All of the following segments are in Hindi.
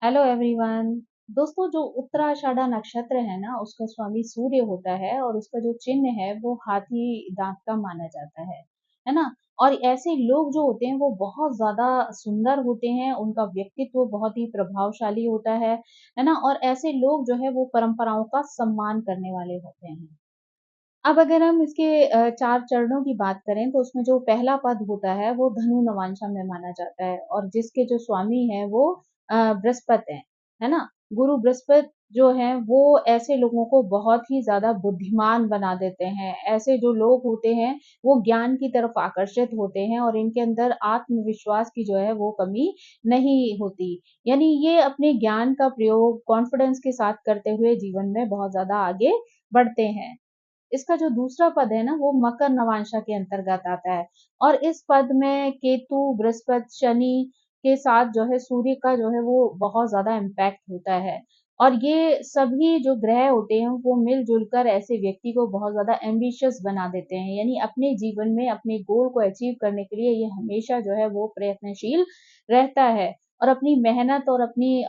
Hello everyone. दोस्तों, जो उत्तराषाढ़ा नक्षत्र है ना, उसका स्वामी सूर्य होता है और उसका जो चिन्ह है वो हाथी दांत का माना जाता है ना। और ऐसे लोग जो होते हैं वो बहुत ज्यादा सुंदर होते हैं, उनका व्यक्तित्व बहुत ही प्रभावशाली होता है ना। और ऐसे लोग जो है वो परंपराओं का सम्मान करने वाले होते हैं। अब अगर हम इसके चार चरणों की बात करें तो उसमें जो पहला पद होता है वो धनु नवांशा में माना जाता है और जिसके जो स्वामी हैं वो बृहस्पति हैं, है ना। गुरु बृहस्पति जो है वो ऐसे लोगों को बहुत ही ज्यादा बुद्धिमान बना देते हैं। ऐसे जो लोग होते हैं वो ज्ञान की तरफ आकर्षित होते हैं और इनके अंदर आत्मविश्वास की जो है वो कमी नहीं होती। यानी ये अपने ज्ञान का प्रयोग कॉन्फिडेंस के साथ करते हुए जीवन में बहुत ज्यादा आगे बढ़ते हैं। इसका जो दूसरा पद है ना वो मकर नवांशा के अंतर्गत आता है और इस पद में केतु, बृहस्पति, शनि के साथ जो है सूर्य का जो है वो बहुत ज्यादा इम्पैक्ट होता है। और ये सभी जो ग्रह होते हैं वो मिलजुल कर ऐसे व्यक्ति को बहुत ज्यादा एम्बिशियस बना देते हैं। यानी अपने जीवन में अपने गोल को अचीव करने के लिए ये हमेशा जो है वो प्रयत्नशील रहता है और अपनी मेहनत और अपनी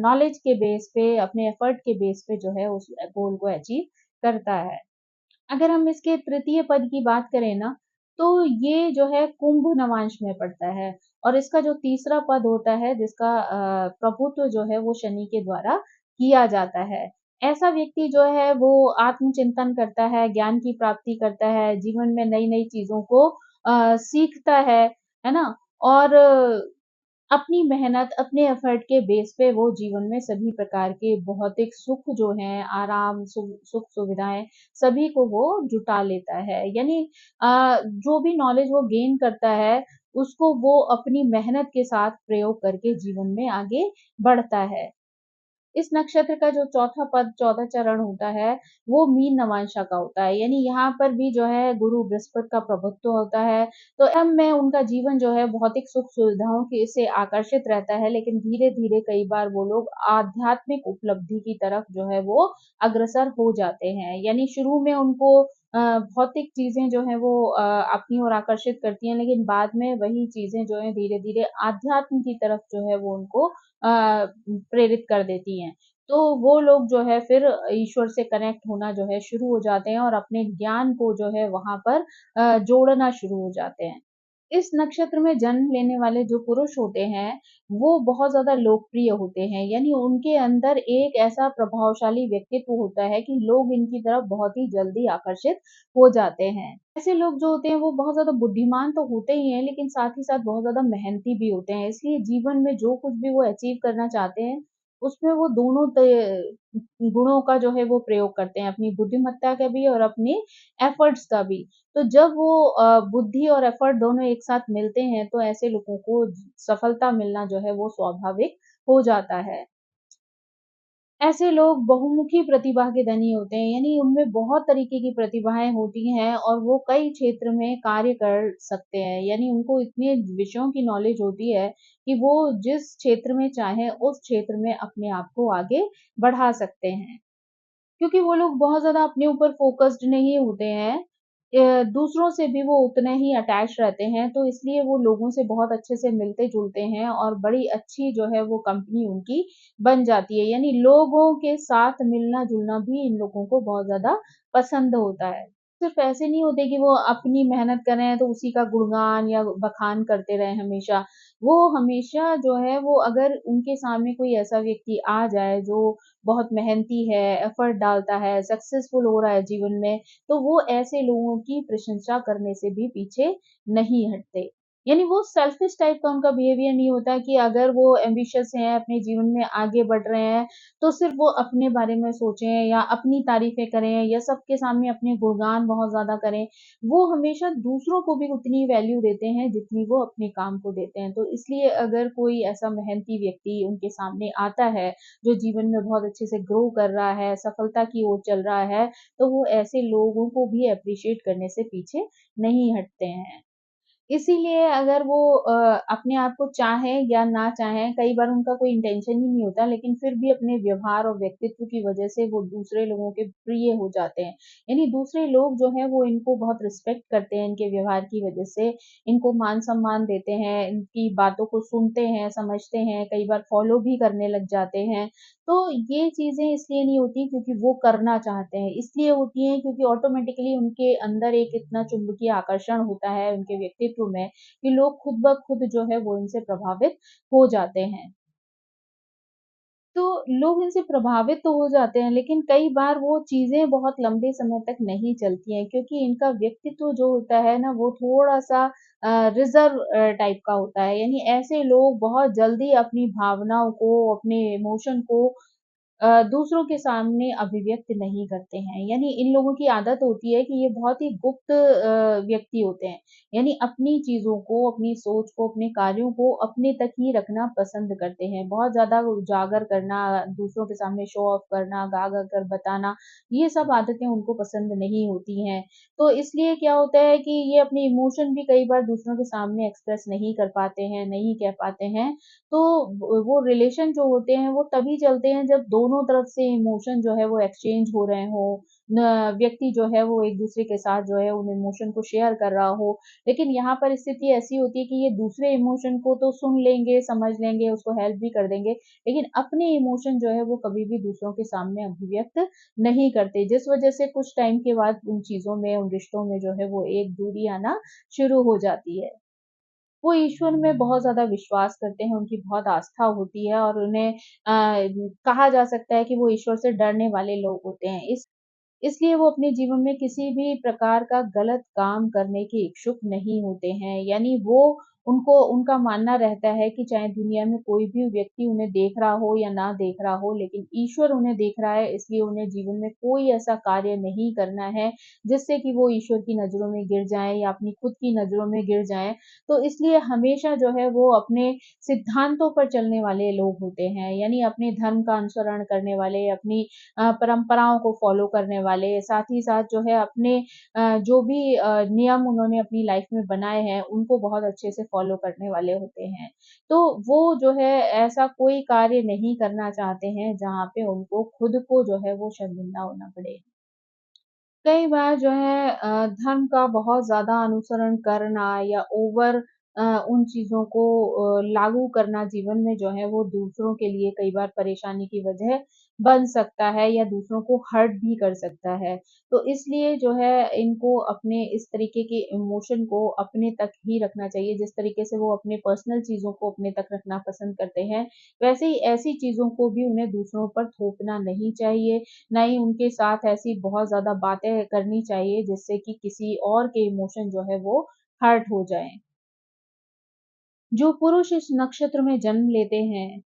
नॉलेज के बेस पे, अपने एफर्ट के बेस पे जो है उस गोल को अचीव करता है। अगर हम इसके तृतीय पद की बात करें ना, तो ये जो है कुंभ नवांश में पड़ता है और इसका जो तीसरा पद होता है जिसका प्रभुत्व जो है वो शनि के द्वारा किया जाता है। ऐसा व्यक्ति जो है वो आत्मचिंतन करता है, ज्ञान की प्राप्ति करता है, जीवन में नई-नई चीज़ों को सीखता है ना? और अपनी मेहनत, अपने एफर्ट के बेस पे वो जीवन में सभी प्रकार के भौतिक सुख जो हैं, आराम, सुख सुविधाएँ सभी को वो जुटा लेता है। यानी जो भी नॉलेज वो गेन करता है, उसको वो अपनी मेहनत के साथ प्रयोग करके जीवन में आगे बढ़ता है। इस नक्षत्र का जो चौथा पद, चौथा चरण होता है, वो मीन नवांशा का होता है। यानी यहाँ पर भी जो है गुरु बृहस्पति का प्रभुत्व होता है। तो ऐसे में उनका जीवन जो है भौतिक सुख सुविधाओं की से आकर्षित रहता है, लेकिन धीरे-धीरे कई बार वो लोग आध्यात्मिक उपलब्धि की तरफ जो है वो अग्रसर हो जाते हैं। यानी शुरू में उनको भौतिक चीज़ें जो हैं वो अपनी ओर आकर्षित करती हैं, लेकिन बाद में वही चीज़ें जो हैं धीरे-धीरे आध्यात्म की तरफ जो है वो उनको प्रेरित कर देती हैं। तो वो लोग जो है फिर ईश्वर से कनेक्ट होना जो है शुरू हो जाते हैं और अपने ज्ञान को जो है वहाँ पर जोड़ना शुरू हो जाते हैं। इस नक्षत्र में जन्म लेने वाले जो पुरुष होते हैं, वो बहुत ज़्यादा लोकप्रिय होते हैं। यानी उनके अंदर एक ऐसा प्रभावशाली व्यक्तित्व होता है कि लोग इनकी तरफ बहुत ही जल्दी आकर्षित हो जाते हैं। ऐसे लोग जो होते हैं वो बहुत ज़्यादा बुद्धिमान तो होते ही हैं, लेकिन साथ ही साथ बहुत ज़्यादा मेहनती भी होते हैं। इसलिए जीवन में जो कुछ भी वो अचीव करना चाहते हैं, उसमें वो दोनों गुणों का जो है वो प्रयोग करते हैं, अपनी बुद्धिमत्ता का भी और अपने एफर्ट्स का भी। तो जब वो बुद्धि और एफर्ट दोनों एक साथ मिलते हैं, तो ऐसे लोगों को सफलता मिलना जो है वो स्वाभाविक हो जाता है। ऐसे लोग बहुमुखी प्रतिभा के धनी होते हैं, यानी उनमें बहुत तरीके की प्रतिभाएँ होती हैं और वो कई क्षेत्र में कार्य कर सकते हैं। यानी उनको इतने विषयों की नॉलेज होती है कि वो जिस क्षेत्र में चाहें, उस क्षेत्र में अपने आप को आगे बढ़ा सकते हैं। क्योंकि वो लोग बहुत ज़्यादा अपने ऊपर फ़ोकस्ड नहीं होते हैं। दूसरों से भी वो उतने ही अटैच रहते हैं, तो इसलिए वो लोगों से बहुत अच्छे से मिलते-जुलते हैं और बड़ी अच्छी जो है वो कंपनी उनकी बन जाती है। यानी लोगों के साथ मिलना-जुलना भी इन लोगों को बहुत ज़्यादा पसंद होता है। सिर्फ़ ऐसे नहीं होते कि वो अपनी मेहनत कर रहे हैं तो उसी का गुणगान या बखान करते रहें हमेशा। वो हमेशा जो है वो अगर उनके सामने कोई ऐसा व्यक्ति आ जाए जो बहुत मेहनती है, एफर्ट डालता है, सक्सेसफुल हो रहा है जीवन में, तो वो ऐसे लोगों की प्रशंसा करने से भी पीछे नहीं हटते। यानी वो सेल्फिश टाइप का उनका बिहेवियर नहीं होता कि अगर वो एम्बिशियस हैं, अपने जीवन में आगे बढ़ रहे हैं, तो सिर्फ़ वो अपने बारे में सोचें या अपनी तारीफ़ें करें या सबके सामने अपने गुणगान बहुत ज़्यादा करें। वो हमेशा दूसरों को भी उतनी वैल्यू देते हैं जितनी वो अपने काम को देते हैं। तो इसलिए अगर कोई ऐसा मेहनती व्यक्ति उनके सामने आता है, जो जीवन में बहुत अच्छे से ग्रो कर रहा है, सफलता की ओर चल रहा है, तो वो ऐसे लोगों को भी एप्रिशिएट करने से पीछे नहीं हटते हैं। इसीलिए अगर वो अपने आप को चाहें या ना चाहें, कई बार उनका कोई इंटेंशन ही नहीं होता, लेकिन फिर भी अपने व्यवहार और व्यक्तित्व की वजह से वो दूसरे लोगों के प्रिय हो जाते हैं। यानी दूसरे लोग जो हैं वो इनको बहुत रिस्पेक्ट करते हैं इनके व्यवहार की वजह से, इनको मान-सम्मान देते हैं, इनकी बातों को सुनते हैं, समझते हैं, कई बार फॉलो भी करने लग जाते हैं। तो ये चीज़ें इसलिए नहीं होती क्योंकि वो करना चाहते हैं, इसलिए होती हैं क्योंकि ऑटोमैटिकली उनके अंदर एक इतना चुंबकीय आकर्षण होता है उनके व्यक्तित्व में कि लोग खुद ब खुद जो है वो इनसे प्रभावित हो जाते हैं। तो लोग इनसे प्रभावित तो हो जाते हैं, लेकिन कई बार वो चीज़ें बहुत लंबे समय तक नहीं चलती हैं क्योंकि इनका व्यक्तित्व जो होता है ना, वो थोड़ा-सा रिज़र्व टाइप का होता है। यानी ऐसे लोग बहुत जल्दी अपनी भावनाओं को, अपने इमोशन को दूसरों के सामने अभिव्यक्त नहीं करते हैं। यानी इन लोगों की आदत होती है कि ये बहुत ही गुप्त व्यक्ति होते हैं। यानी अपनी चीज़ों को, अपनी सोच को, अपने कार्यों को अपने तक ही रखना पसंद करते हैं। बहुत ज़्यादा उजागर करना, दूसरों के सामने शो ऑफ करना, गा-गा कर बताना, ये सब आदतें उनको पसंद नहीं होती हैं। तो इसलिए क्या होता है कि ये अपने इमोशन भी कई बार दूसरों के सामने एक्सप्रेस नहीं कर पाते हैं, नहीं कह पाते हैं। तो वो रिलेशन जो होते हैं वो तभी चलते हैं जब दोनों तरफ से इमोशन जो है वो एक्सचेंज हो रहे हों। न व्यक्ति जो है वो एक-दूसरे के साथ जो है उन इमोशन को शेयर कर रहा हो। लेकिन यहाँ पर स्थिति ऐसी होती है कि ये दूसरे इमोशन को तो सुन लेंगे, समझ लेंगे, उसको हेल्प भी कर देंगे, लेकिन अपने इमोशन जो है वो कभी भी दूसरों के सामने अभिव्यक्त नहीं करते। जिस वजह से कुछ टाइम के बाद उन चीज़ों में, उन रिश्तों में जो है वो एक दूरी आना शुरू हो जाती है। वो ईश्वर में बहुत ज़्यादा विश्वास करते हैं, उनकी बहुत आस्था होती है और उन्हें कहा जा सकता है कि वो ईश्वर से डरने वाले लोग होते हैं। इसलिए वो अपने जीवन में किसी भी प्रकार का गलत काम करने के इच्छुक नहीं होते हैं। यानी वो उनको उनका मानना रहता है कि चाहे दुनिया में कोई भी व्यक्ति उन्हें देख रहा हो या ना देख रहा हो, लेकिन ईश्वर उन्हें देख रहा है, इसलिए उन्हें जीवन में कोई ऐसा कार्य नहीं करना है, जिससे कि वो ईश्वर की नज़रों में गिर जाएँ या अपनी खुद की नज़रों में गिर जाएँ। तो इसलिए हमेशा जो है वो अपने सिद्धांतों पर चलने वाले लोग होते हैं, यानी अपने धर्म का अनुसरण करने वाले, अपनी परंपराओं को फ़ॉलो करने वाले, साथ ही साथ जो है अपने जो भी नियम उन्होंने अपनी लाइफ़ में बनाए हैं, उनको बहुत अच्छे से फ़ॉलो करने वाले होते हैं। तो वो जो है ऐसा कोई कार्य नहीं करना चाहते हैं, जहाँ पे उनको खुद को जो है वो शर्मिंदा होना पड़े। कई बार जो है धर्म का बहुत ज़्यादा अनुसरण करना या अ, उन चीज़ों को लागू करना जीवन में जो है वो दूसरों के लिए कई बार परेशानी की वजह बन सकता है या दूसरों को हर्ट भी कर सकता है। तो इसलिए जो है इनको अपने इस तरीके के इमोशन को अपने तक ही रखना चाहिए, जिस तरीके से वो अपने पर्सनल चीज़ों को अपने तक रखना पसंद करते हैं, वैसे ही ऐसी चीज़ों को भी उन्हें दूसरों पर थोपना नहीं चाहिए। ना ही उनके साथ ऐसी बहुत ज़्यादा बातें करनी चाहिए जिससे कि किसी और के इमोशन जो है वो हर्ट हो जाएँ। जो पुरुष इस नक्षत्र में जन्म लेते हैं,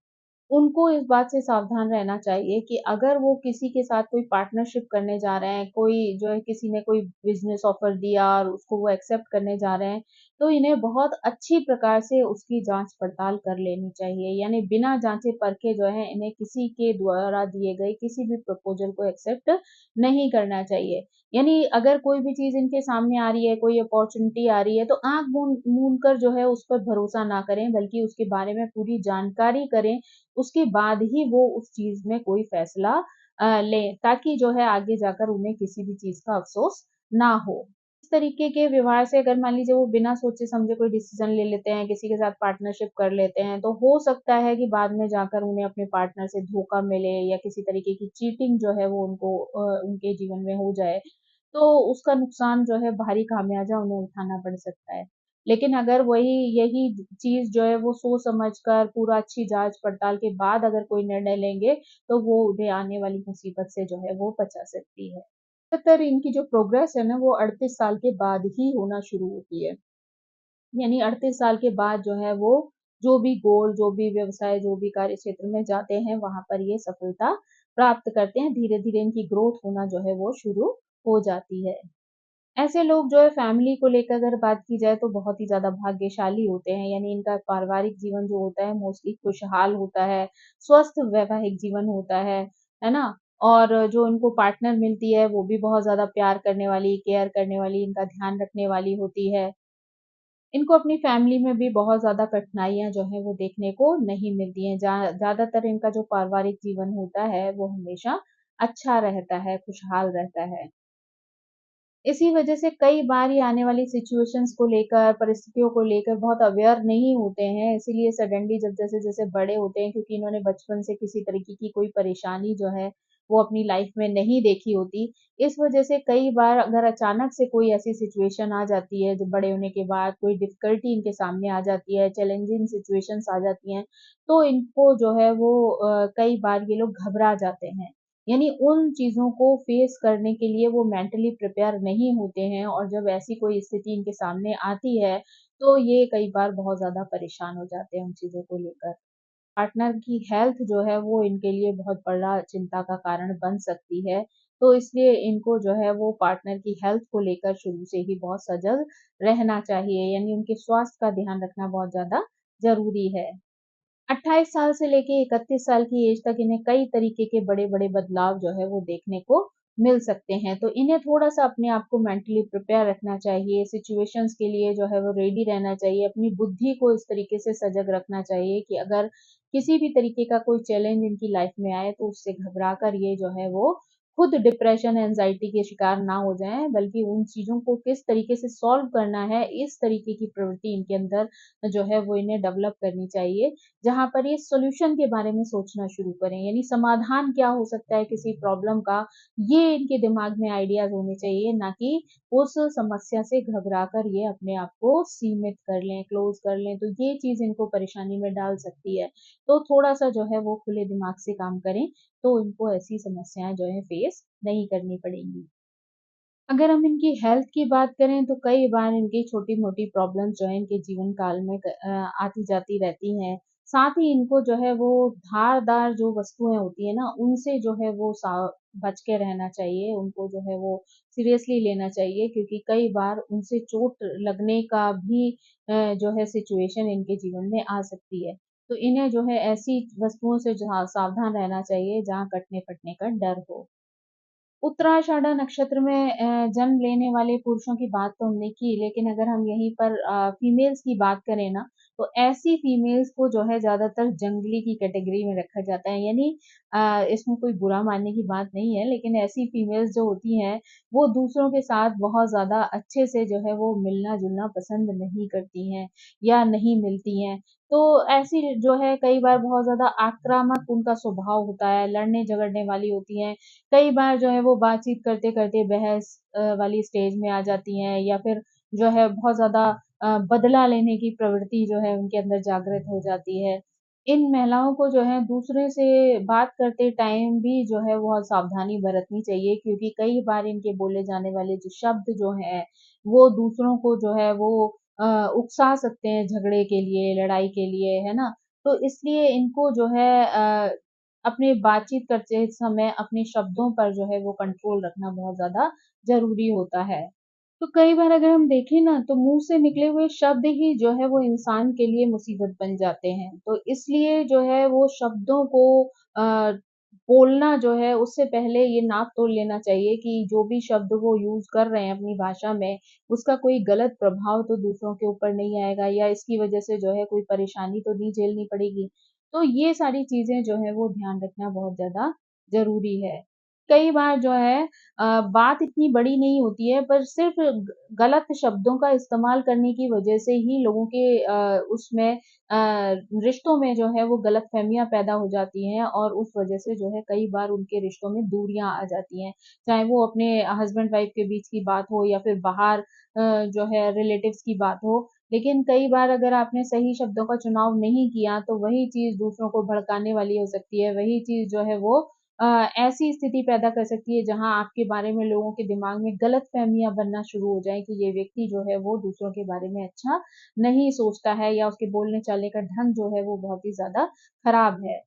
उनको इस बात से सावधान रहना चाहिए कि अगर वो किसी के साथ कोई पार्टनरशिप करने जा रहे हैं, कोई जो है किसी ने कोई बिज़नेस ऑफ़र दिया और उसको वो एक्सेप्ट करने जा रहे हैं, तो इन्हें बहुत अच्छी प्रकार से उसकी जाँच-पड़ताल कर लेनी चाहिए। यानी बिना जाँचे-परखे जो है इन्हें किसी के द्वारा दिए गए किसी भी प्रपोज़ल को एक्सेप्ट नहीं करना चाहिए। यानी अगर कोई भी चीज़ इनके सामने आ रही है, कोई अपॉर्च्युनिटी आ रही है, तो आँख मूंद कर जो है उस पर भरोसा ना करें, बल्कि उसके बारे में पूरी जानकारी करें, उसके बाद ही वो उस चीज़ में कोई फ़ैसला लें, ताकि जो है आगे जाकर उन्हें किसी भी चीज़ का अफ़सोस ना हो। इस तरीके के व्यवहार से अगर मान लीजिए वो बिना सोचे-समझे कोई डिसीज़न ले लेते हैं, किसी के साथ पार्टनरशिप कर लेते हैं, तो हो सकता है कि बाद में जाकर उन्हें अपने पार्टनर से धोखा मिले या किसी तरीके की चीटिंग जो है वो उनके जीवन में हो जाए। तो उसका नुकसान जो है भारी खामियाज़ा उन्हें उठाना पड़ सकता है। लेकिन अगर यही चीज़ जो है वो सोच समझ कर पूरा अच्छी जाँच-पड़ताल के बाद अगर कोई निर्णय लेंगे, तो वो उन्हें आने वाली मुसीबत से जो है वो बचा सकती है। ज़्यादातर इनकी जो प्रोग्रेस है ना वो 38 साल के बाद ही होना शुरू होती है। यानी 38 साल के बाद जो है वो जो भी गोल, जो भी व्यवसाय, जो भी कार्य क्षेत्र में जाते हैं, वहाँ पर ये सफलता प्राप्त करते हैं। धीरे-धीरे इनकी ग्रोथ होना जो है वो शुरू हो जाती है। ऐसे लोग जो है फैमिली को लेकर अगर बात की जाए तो बहुत ही ज़्यादा भाग्यशाली होते हैं, यानी इनका पारिवारिक जीवन जो होता है मोस्टली खुशहाल होता है, स्वस्थ वैवाहिक जीवन होता है ना? और जो इनको पार्टनर मिलती है वो भी बहुत ज़्यादा प्यार करने वाली, केयर करने वाली, इनका ध्यान रखने वाली होती है। इनको अपनी फैमिली में भी बहुत ज़्यादा कठिनाइयाँ जो हैं वो देखने को नहीं मिलती हैं। ज़्यादातर इनका जो पारिवारिक जीवन होता है वो हमेशा अच्छा रहता है, खुशहाल रहता है। इसी वजह से कई बार ये आने वाली सिचुएशंस को लेकर, परिस्थितियों को लेकर बहुत अवेयर नहीं होते हैं, इसीलिए सडनली जब जैसे-जैसे बड़े होते हैं, क्योंकि इन्होंने बचपन से किसी तरीके की कोई परेशानी जो है, वो अपनी लाइफ में नहीं देखी होती। इस वजह से कई बार अगर अचानक से कोई ऐसी सिचुएशन आ जाती है, जब बड़े होने के बाद कोई डिफ़िकल्टी इनके सामने आ जाती है, चैलेंजिंग सिचुएशंस आ जाती हैं, तो इनको जो है वो कई बार ये लोग घबरा जाते हैं। यानी उन चीज़ों को फेस करने के लिए वो मेंटली प्रिपेयर नहीं होते हैं, और जब ऐसी कोई स्थिति इनके सामने आती है, तो ये कई बार बहुत ज़्यादा परेशान हो जाते हैं उन चीज़ों को लेकर। पार्टनर की हेल्थ जो है वो इनके लिए बहुत बड़ा चिंता का कारण बन सकती है, तो इसलिए इनको जो है वो पार्टनर की हेल्थ को लेकर शुरू से ही बहुत सजग रहना चाहिए, यानी उनके स्वास्थ्य का ध्यान रखना बहुत ज़्यादा ज़रूरी है। 28 साल से लेके 31 साल की एज तक इन्हें कई तरीके के बड़े-बड़े बदलाव जो है वो देखने को मिल सकते हैं। तो इन्हें थोड़ा-सा अपने आप को मेंटली प्रिपेयर रखना चाहिए, सिचुएशंस के लिए जो है वो रेडी रहना चाहिए, अपनी बुद्धि को इस तरीके से सजग रखना चाहिए कि अगर किसी भी तरीके का कोई चैलेंज इनकी लाइफ में आए तो उससे घबरा कर ये जो है वो खुद डिप्रेशन, एंग्ज़ायटी के शिकार ना हो जाएँ, बल्कि उन चीज़ों को किस तरीके से सॉल्व करना है, इस तरीके की प्रवृत्ति इनके अंदर जो है वो इन्हें डेवलप करनी चाहिए। जहाँ पर ये सॉल्यूशन के बारे में सोचना शुरू करें, यानी समाधान क्या हो सकता है किसी प्रॉब्लम का, ये इनके दिमाग में आइडियाज़ होने चाहिए, ना कि उस समस्या से घबरा कर ये अपने आप को सीमित कर लें, क्लोज़ कर लें, तो ये चीज़ इनको परेशानी में डाल सकती है। तो थोड़ा-सा जो है वो खुले दिमाग से काम करें, तो इनको ऐसी समस्याएँ जो है फेस नहीं करनी पड़ेंगी। अगर हम इनकी हेल्थ की बात करें तो कई बार इनकी छोटी-मोटी प्रॉब्लम्स जो हैं इनके जीवन काल में आती-जाती रहती हैं। साथ ही इनको जो है वो धारदार जो वस्तुएँ होती हैं ना, उनसे जो है वो बच के रहना चाहिए। उनको जो है वो सीरियसली लेना चाहिए, क्योंकि कई बार उनसे चोट लगने का भी जो है सिचुएशन इनके जीवन में आ सकती है। तो इन्हें जो है ऐसी वस्तुओं से जहाँ सावधान रहना चाहिए जहाँ कटने-फटने का डर हो। उत्तराषाढ़ा नक्षत्र में जन्म लेने वाले पुरुषों की बात तो हमने की, लेकिन अगर हम यहीं पर फीमेल्स की बात करें ना, तो ऐसी फीमेल्स को जो है ज़्यादातर जंगली की कैटेगरी में रखा जाता है। यानी इसमें कोई बुरा मानने की बात नहीं है, लेकिन ऐसी फीमेल्स जो होती हैं, वो दूसरों के साथ बहुत ज़्यादा अच्छे से जो है वो मिलना-जुलना पसंद नहीं करती हैं या नहीं मिलती हैं। तो ऐसी जो है कई बार बहुत ज़्यादा आक्रामक उनका स्वभाव होता है, लड़ने-झगड़ने वाली होती हैं। कई बार जो है वो बातचीत करते-करते बहस वाली स्टेज में आ जाती हैं, या फिर जो है बहुत ज़्यादा बदला लेने की प्रवृत्ति जो है उनके अंदर जागृत हो जाती है। इन महिलाओं को जो है दूसरे से बात करते टाइम भी जो है बहुत सावधानी बरतनी चाहिए, क्योंकि कई बार इनके बोले जाने वाले जो शब्द जो हैं, वो दूसरों को जो है वो उकसा सकते हैं झगड़े के लिए, लड़ाई के लिए, है ना? तो इसलिए इनको जो है अपने बातचीत करते समय अपने शब्दों पर जो है वो कंट्रोल रखना बहुत ज़्यादा ज़रूरी होता है। तो कई बार अगर हम देखें ना, तो मुँह से निकले हुए शब्द ही जो है वो इंसान के लिए मुसीबत बन जाते हैं। तो इसलिए जो है वो शब्दों को अ, बोलना जो है उससे पहले ये नाप-तोल लेना चाहिए कि जो भी शब्द वो यूज़ कर रहे हैं अपनी भाषा में, उसका कोई गलत प्रभाव तो दूसरों के ऊपर नहीं आएगा, या इसकी वज़ह से जो है कोई परेशानी तो नहीं झेलनी पड़ेगी। तो ये सारी चीज़ें जो हैं वो ध्यान रखना बहुत ज़्यादा ज़रूरी है। कई बार जो है बात इतनी बड़ी नहीं होती है, पर सिर्फ़ गलत शब्दों का इस्तेमाल करने की वजह से ही लोगों के उसमें रिश्तों में जो है वो गलतफ़हमियाँ पैदा हो जाती हैं, और उस वजह से जो है कई बार उनके रिश्तों में दूरियाँ आ जाती हैं। चाहे वो अपने हस्बैंड-वाइफ के बीच की बात हो, या फिर बाहर जो है रिलेटिव्स की बात हो। लेकिन कई बार अगर आपने सही शब्दों का चुनाव नहीं किया, तो वही चीज़ दूसरों को भड़काने वाली हो सकती है। वही चीज़ जो है वो अ, ऐसी स्थिति पैदा कर सकती है जहाँ आपके बारे में लोगों के दिमाग में गलतफ़हमियाँ बनना शुरू हो जाएँ कि ये व्यक्ति जो है वो दूसरों के बारे में अच्छा नहीं सोचता है, या उसके बोलने-चालने का ढंग जो है वो बहुत ही ज़्यादा खराब है।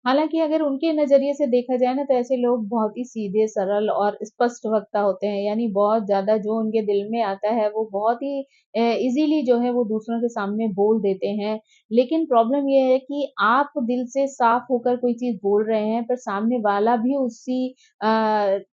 हालाँकि अगर उनके नज़रिए से देखा जाए ना, तो ऐसे लोग बहुत ही सीधे, सरल और स्पष्ट वक्ता होते हैं। यानी बहुत ज़्यादा जो उनके दिल में आता है, वो बहुत ही ईज़िली जो है वो दूसरों के सामने बोल देते हैं। लेकिन प्रॉब्लम ये है कि आप दिल से साफ होकर कोई चीज़ बोल रहे हैं, पर सामने वाला भी उसी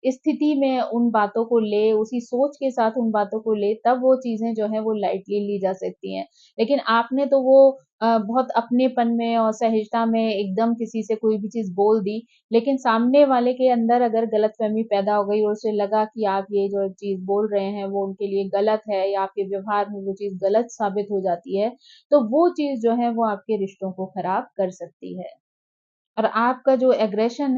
स्थिति में उन बातों को ले, उसी सोच के साथ उन बातों को ले, तब वो चीज़ें जो हैं वो लाइटली ली जा सकती हैं। लेकिन आपने तो वो बहुत अपनेपन में और सहजता में एकदम किसी से कोई भी चीज़ बोल दी, लेकिन सामने वाले के अंदर अगर गलतफ़हमी पैदा हो गई और उसे लगा कि आप ये जो चीज़ बोल रहे हैं वो उनके लिए गलत है या आपके व्यवहार में वो चीज़ गलत साबित हो जाती है, तो वो चीज़ जो है वो आपके रिश्तों को ख़राब कर सकती है। और आपका जो एग्रेशन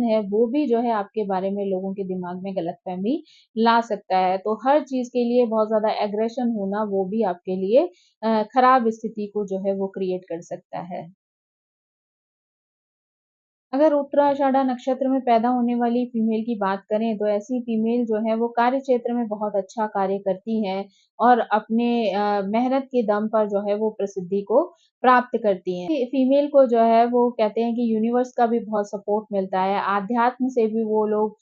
है, वो भी जो है आपके बारे में लोगों के दिमाग में गलतफ़हमी ला सकता है। तो हर चीज़ के लिए बहुत ज़्यादा एग्रेशन होना, वो भी आपके लिए खराब स्थिति को जो है वो क्रिएट कर सकता है। अगर उत्तराषाढ़ा नक्षत्र में पैदा होने वाली फीमेल की बात करें, तो ऐसी फीमेल जो है वो कार्य क्षेत्र में बहुत अच्छा कार्य करती हैं और अपने मेहनत के दम पर जो है वो प्रसिद्धि को प्राप्त करती हैं। फीमेल को जो है वो कहते हैं कि यूनिवर्स का भी बहुत सपोर्ट मिलता है, आध्यात्म से भी वो लोग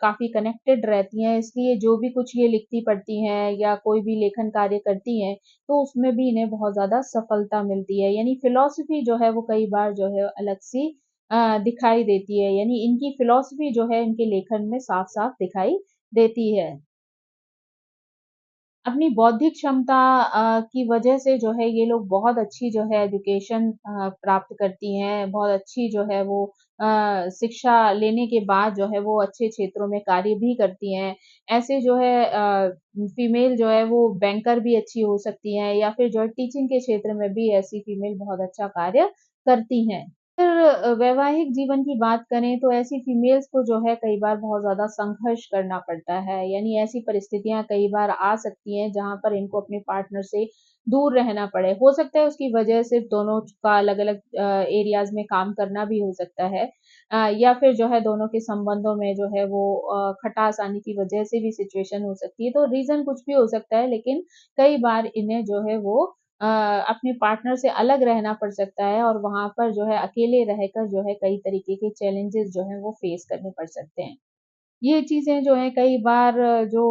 काफ़ी कनेक्टेड रहती हैं, इसलिए जो भी कुछ ये लिखती पढ़ती हैं या कोई भी लेखन कार्य करती हैं, तो उसमें भी इन्हें बहुत ज़्यादा सफलता मिलती है। यानी फिलॉसफी जो है वो कई बार जो है अलग-सी दिखाई देती है, यानी इनकी फ़िलॉसफ़ी जो है इनके लेखन में साफ-साफ दिखाई देती है। अपनी बौद्धिक क्षमता की वजह से जो है ये लोग बहुत अच्छी जो है एजुकेशन प्राप्त करती हैं, बहुत अच्छी जो है वो शिक्षा लेने के बाद जो है वो अच्छे क्षेत्रों में कार्य भी करती हैं। ऐसे जो है फीमेल जो है वो बैंकर भी अच्छी हो सकती हैं या फिर जो है टीचिंग के क्षेत्र में भी ऐसी फीमेल बहुत अच्छा कार्य करती हैं। अगर वैवाहिक जीवन की बात करें तो ऐसी फीमेल्स को जो है कई बार बहुत ज़्यादा संघर्ष करना पड़ता है। यानी ऐसी परिस्थितियाँ कई बार आ सकती हैं जहाँ पर इनको अपने पार्टनर से दूर रहना पड़े। हो सकता है उसकी वजह सिर्फ़ दोनों का अलग-अलग एरियाज़ में काम करना भी हो सकता है। या फिर जो है दोनों के संबंधों में जो है वो खटास आने की वजह से भी सिचुएशन हो सकती है। तो रीज़न कुछ भी हो सकता है, लेकिन कई बार इन्हें जो है वो अपने पार्टनर से अलग रहना पड़ सकता है और वहाँ पर जो है अकेले रहकर जो है कई तरीके के चैलेंजेस जो हैं वो फेस करने पड़ सकते हैं। ये चीज़ें जो हैं कई बार जो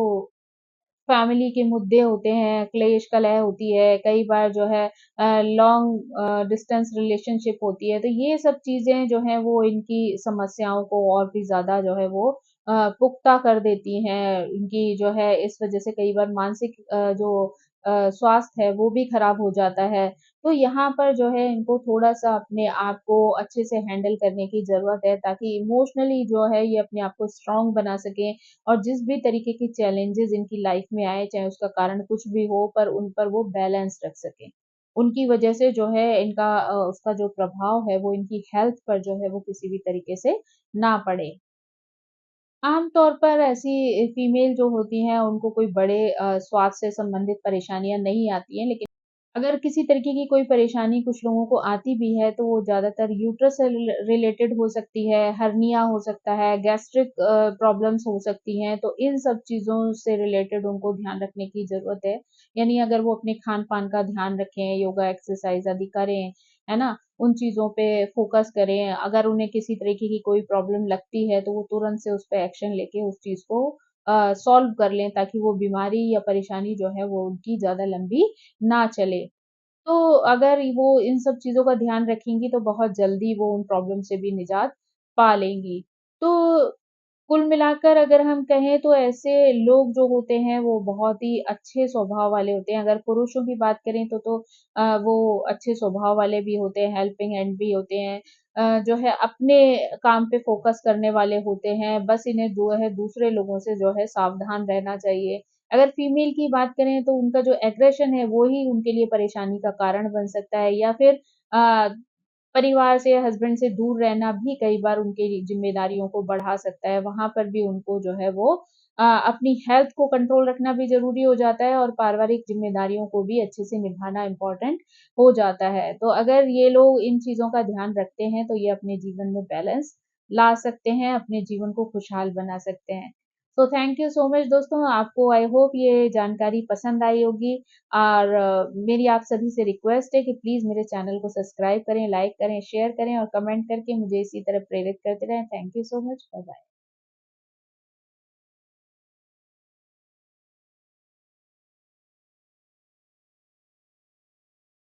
फैमिली के मुद्दे होते हैं, क्लेश कलह होती है, कई बार जो है लॉन्ग डिस्टेंस रिलेशनशिप होती है, तो ये सब चीज़ें जो हैं वो इनकी समस्याओं को और भी ज़्यादा जो है वो पुख्ता कर देती हैं। इनकी जो है इस वज़ह से कई बार मानसिक जो स्वास्थ्य है वो भी खराब हो जाता है। तो यहाँ पर जो है इनको थोड़ा-सा अपने आप को अच्छे से हैंडल करने की ज़रूरत है ताकि इमोशनली जो है ये अपने आप को स्ट्रॉन्ग बना सकें और जिस भी तरीके की चैलेंजेस इनकी लाइफ में आए, चाहे उसका कारण कुछ भी हो, पर उन पर वो बैलेंस रख सकें। उनकी वजह से जो है इनका उसका जो प्रभाव है वो इनकी हेल्थ पर जो है वो किसी भी तरीके से ना पड़े। आम तौर पर ऐसी फीमेल जो होती हैं उनको कोई बड़े स्वास्थ्य से संबंधित परेशानियाँ नहीं आती हैं, लेकिन अगर किसी तरीके की कोई परेशानी कुछ लोगों को आती भी है, तो वो ज़्यादातर यूट्रस से रिलेटेड हो सकती है, हर्निया हो सकता है, गैस्ट्रिक प्रॉब्लम्स हो सकती हैं, तो इन सब चीज़ों से रिलेटेड उनको ध्यान रखने की ज़रूरत है। यानी अगर वो अपने खान-पान का ध्यान रखें, योगा, एक्सरसाइज़ आदि करें, है ना? उन चीज़ों पे फ़ोकस करें। अगर उन्हें किसी तरीके की कोई प्रॉब्लम लगती है, तो वो तुरंत से उस पे एक्शन लेके उस चीज़ को सॉल्व कर लें, ताकि वो बीमारी या परेशानी जो है, वो उनकी ज़्यादा लंबी ना चले। तो अगर वो इन सब चीज़ों का ध्यान रखेंगी तो बहुत जल्दी वो उन प्रॉब्लम से भी निजात पा लेंगी। तो कुल मिलाकर अगर हम कहें तो ऐसे लोग जो होते हैं वो बहुत ही अच्छे स्वभाव वाले होते हैं। अगर पुरुषों की बात करें तो वो अच्छे स्वभाव वाले भी होते हैं, हेल्पिंग हैंड भी होते हैं। जो है अपने काम पे फ़ोकस करने वाले होते हैं, बस इन्हें जो है दूसरे लोगों से जो है सावधान रहना चाहिए। अगर फीमेल की बात करें तो उनका जो एग्रेशन है वो ही उनके लिए परेशानी का कारण बन सकता है या फिर अ, परिवार से हस्बैंड से दूर रहना भी कई बार उनकी ज़िम्मेदारियों को बढ़ा सकता है। वहाँ पर भी उनको जो है वो अपनी हेल्थ को कंट्रोल रखना भी ज़रूरी हो जाता है और पारिवारिक ज़िम्मेदारियों को भी अच्छे से निभाना इम्पोर्टेंट हो जाता है। तो अगर ये लोग इन चीज़ों का ध्यान रखते हैं तो ये अपने जीवन में बैलेंस ला सकते हैं, अपने जीवन को खुशहाल बना सकते हैं। So thank you so much दोस्तों, आपको आई होप ये जानकारी पसंद आई होगी। और मेरी आप सभी से रिक्वेस्ट है कि प्लीज़ मेरे चैनल को सब्सक्राइब करें, लाइक करें, शेयर करें और कमेंट करके मुझे इसी तरह प्रेरित करते रहें। Thank you so much, bye bye.